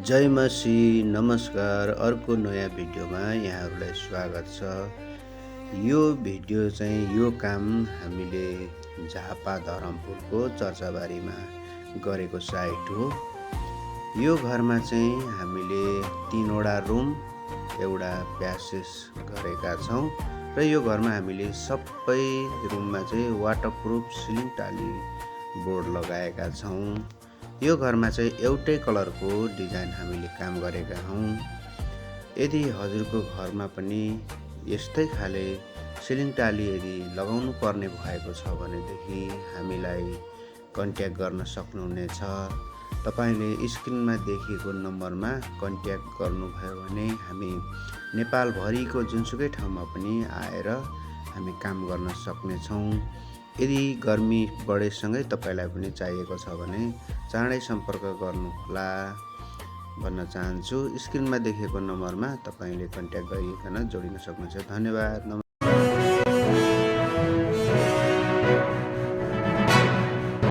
जय मसी नमस्कार। अर्को नयाँ भिडियोमा यहाँहरूलाई स्वागत छ। यो भिडियो चाहिँ यो काम हामीले झापा धरमपुरको चर्चाबारीमा गरेको साइट हो। यो घरमा चाहिँ हामीले 3वटा रुम एउटा प्यासेज गरेका छौँ र यो घरमा हामीले सबै रुममा चाहिँ वाटरप्रुफ सिलिङ टाली बोर्ड लगाएका छौँ। यो घरमा चाहिँ एउटै कलरको डिजाइन हामीले काम गरेका हौँ। यदि हजुरको घरमा पनि यस्तै खाले सिलिङ टाली यदि लगाउनु पर्ने भएको छ भनेदेखि हामीलाई कन्ट्याक्ट गर्न सक्नुहुनेछ। तपाईले स्क्रिनमा देखिएको नम्बरमा कन्ट्याक्ट गर्नुभयो भने हामी नेपालभरिको जुनसुकै ठाउँमा पनि आएर हामी काम गर्न सक्नेछौँ। यदि गर्मी बढेसँगै तपाईलाई पनि चाहिएको छ भने चाँडै सम्पर्क गर्नुहोला भन्न चाहन्छु। स्क्रिनमा देखेको नम्बरमा तपाईले कन्ट्याक्ट गरिकन जोडिन सक्नुहुन्छ। धन्यवाद।